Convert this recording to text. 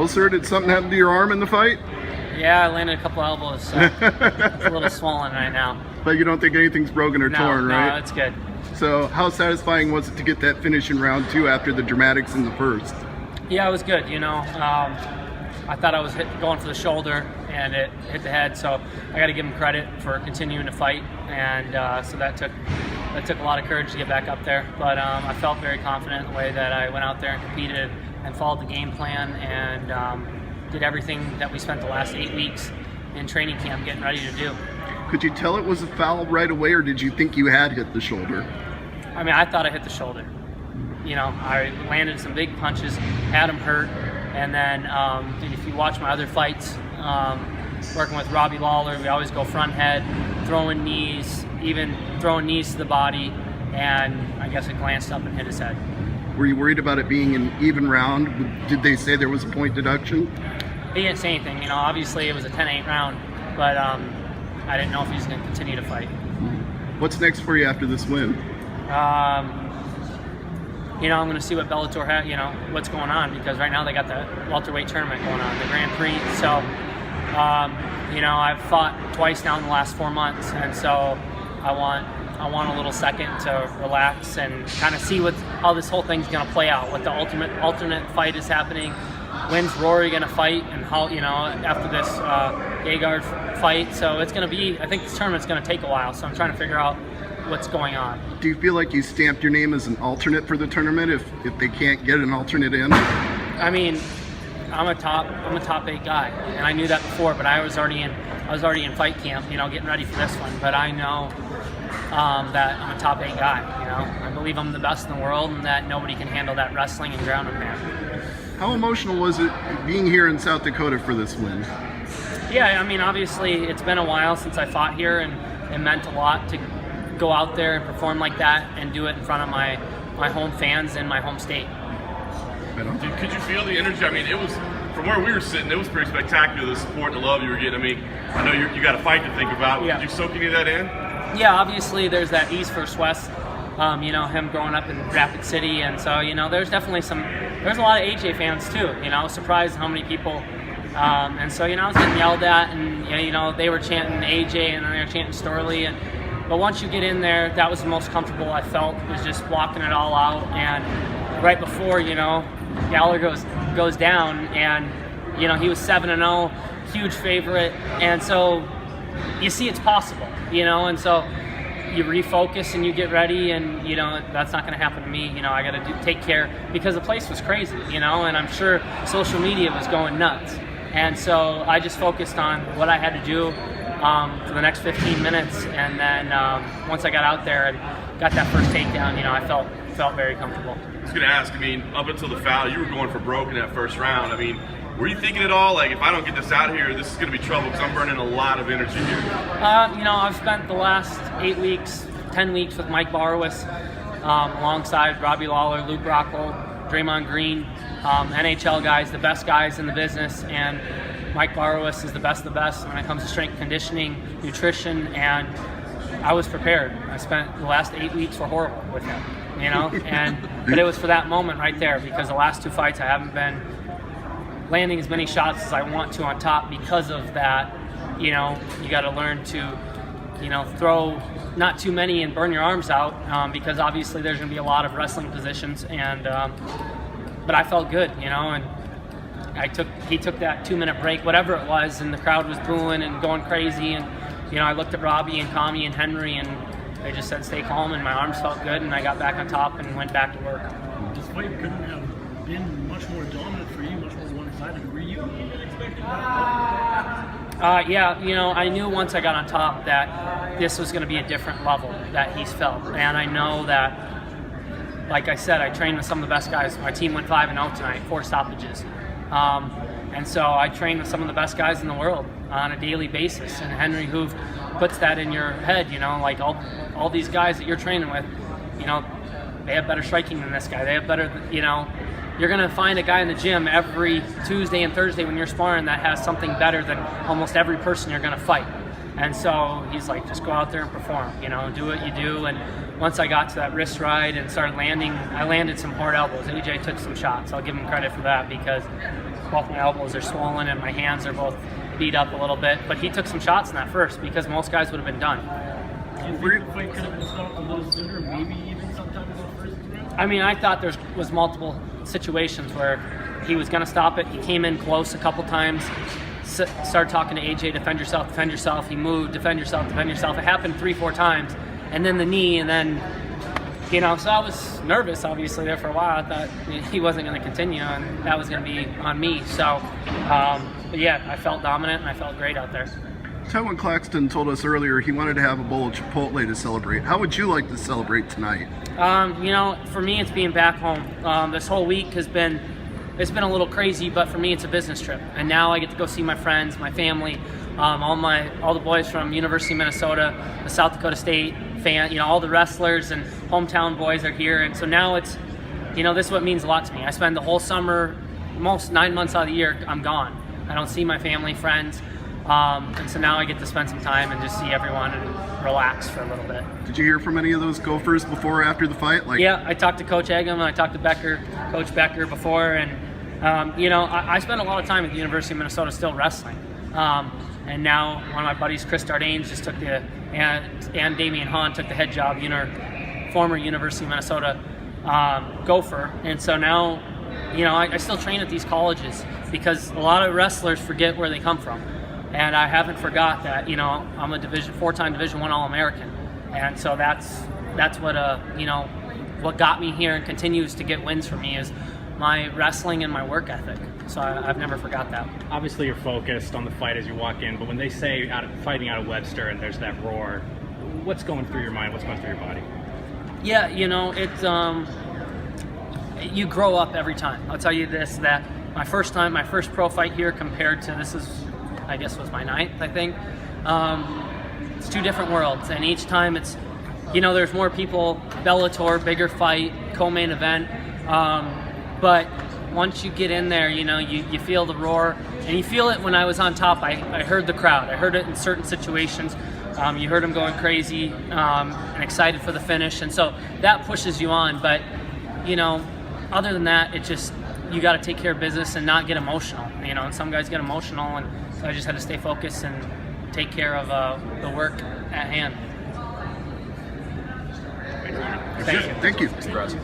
Well, sir, did something happen to your arm in the fight? Yeah, I landed a couple elbows, so it's a little swollen right now. But you don't think anything's broken or torn, right? No, it's good. So how satisfying was it to get that finish in round 2 after the dramatics in the first? Yeah, it was good. I thought I was going for the shoulder, and it hit the head. So I got to give him credit for continuing to fight, and so that took a lot of courage to get back up there. But I felt very confident in the way that I went out there and competed and followed the game plan and did everything that we spent the last 8 weeks in training camp getting ready to do. Could you tell it was a foul right away, or did you think you had hit the shoulder? I mean, I thought I hit the shoulder. I landed some big punches, had him hurt, and then if you watch my other fights, working with Robbie Lawler, we always go front head, throwing knees, even throwing knees to the body, and I guess it glanced up and hit his head. Were you worried about it being an even round? Did they say there was a point deduction? He didn't say anything. Obviously it was a 10-8 round, but I didn't know if he was going to continue to fight. What's next for you after this win? I'm going to see what Bellator had, what's going on, because right now they got the welterweight tournament going on, the Grand Prix. So, I've fought twice now in the last 4 months, and so I want a little second to relax and kind of see how this whole thing's going to play out, what the alternate fight is happening. When's Rory going to fight, and how, after this Gegard fight. So it's going to be, I think this tournament's going to take a while, so I'm trying to figure out what's going on. Do you feel like you stamped your name as an alternate for the tournament if they can't get an alternate in? I mean, I'm a top 8 guy, and I knew that before, but I was already in fight camp, getting ready for this one. But I know that I'm a top 8 guy, I believe I'm the best in the world, and that nobody can handle that wrestling and ground and pound. How emotional was it being here in South Dakota for this win? Yeah, I mean, obviously it's been a while since I fought here, and it meant a lot to go out there and perform like that and do it in front of my home fans in my home state. Could you feel the energy? I mean, it was, from where we were sitting, it was pretty spectacular, the support and the love you were getting. I mean, I know you got a fight to think about. Yeah. Did you soak any of that in? Yeah, obviously there's that East versus West, him growing up in Rapid City, and so, there's definitely there's a lot of AJ fans too, I was surprised how many people, and so, I was getting yelled at, and, they were chanting AJ, and then they were chanting Storley, but once you get in there, that was the most comfortable I felt, was just walking it all out, and right before, Gallagher goes down, and, he was 7-0, huge favorite, and so you see it's possible, and so you refocus and you get ready, and that's not going to happen to me. I got to take care, because the place was crazy, and I'm sure social media was going nuts, and so I just focused on what I had to do for the next 15 minutes, and then once I got out there and got that first takedown, I felt very comfortable. I was going to ask, I mean, up until the foul, you were going for broke in that first round. I mean, were you thinking at all, like, if I don't get this out here, this is going to be trouble, because I'm burning a lot of energy here? I've spent the last 10 weeks with Mike Barowitz, alongside Robbie Lawler, Luke Rockhold, Draymond Green, NHL guys, the best guys in the business, and Mike Barowitz is the best of the best when it comes to strength conditioning, nutrition, and I was prepared. I spent the last 8 weeks were horrible with him, but it was for that moment right there, because the last 2 fights I haven't been landing as many shots as I want to on top because of that. You got to learn to, throw not too many and burn your arms out, because obviously there's going to be a lot of wrestling positions, and but I felt good, and he took that 2-minute break, whatever it was, and the crowd was booing and going crazy, and I looked at Robbie and Kami and Henry, and they just said stay calm, and my arms felt good, and I got back on top and went back to work. This fight couldn't have been much more dominant for you, much more one-sided. Were you expecting that? Yeah, I knew once I got on top that this was going to be a different level that he's felt, and I know that, like I said, I trained with some of the best guys. My team went 5-0 tonight, 4 stoppages. And so I train with some of the best guys in the world on a daily basis. And Henry Hoof puts that in your head, like all these guys that you're training with, they have better striking than this guy. They have better, you're going to find a guy in the gym every Tuesday and Thursday when you're sparring that has something better than almost every person you're going to fight. And so he's like, just go out there and perform, do what you do. And once I got to that wrist ride and started landing, I landed some hard elbows. AJ took some shots. I'll give him credit for that, because both my elbows are swollen and my hands are both beat up a little bit. But he took some shots in that first because most guys would have been done. Do you think the fight could have been stopped a little sooner, maybe even sometime in the first round? I mean, I thought there was multiple situations where he was going to stop it. He came in close a couple times, started talking to AJ, defend yourself, defend yourself. He moved, defend yourself, defend yourself. It happened 3-4 times, and then the knee, and then, you know, so I was nervous, obviously, there for a while. I thought he wasn't going to continue, and that was going to be on me. So, but yeah, I felt dominant, and I felt great out there. Tywin Claxton told us earlier he wanted to have a bowl of Chipotle to celebrate. How would you like to celebrate tonight? You know, for me, it's being back home. This whole week has been, it's been a little crazy, but for me, it's a business trip. And now I get to go see my friends, my family, all the boys from University of Minnesota, the South Dakota State fan, you know, all the wrestlers and hometown boys are here. And so now it's, you know, this is what means a lot to me. I spend the whole summer, most 9 months out of the year, I'm gone. I don't see my family, friends. And so now I get to spend some time and just see everyone and relax for a little bit. Did you hear from any of those Gophers before or after the fight? Yeah, I talked to Coach Eggum and I talked to Coach Becker before, and you know, I spent a lot of time at the University of Minnesota still wrestling. And now one of my buddies, Chris Dardanes, just took and Damian Hahn took the head job, former University of Minnesota Gopher, and so now, you know, I still train at these colleges because a lot of wrestlers forget where they come from. And I haven't forgot that, you know, I'm a four-time Division I All-American. And so that's what, you know, what got me here and continues to get wins for me is my wrestling and my work ethic. So I've never forgot that. Obviously you're focused on the fight as you walk in, but when they say fighting out of Webster and there's that roar, what's going through your mind? What's going through your body? Yeah, you know, it's, you grow up every time. I'll tell you this, that my first pro fight here compared to this is, I guess was my 9th, I think. It's two different worlds, and each time it's, you know, there's more people, Bellator, bigger fight, co-main event, but once you get in there, you know, you feel the roar, and you feel it when I was on top. I heard the crowd. I heard it in certain situations. You heard them going crazy and excited for the finish, and so that pushes you on, but, you know, other than that, it just, you got to take care of business and not get emotional, you know, and some guys get emotional, and so I just had to stay focused and take care of the work at hand. Thank you. Congrats.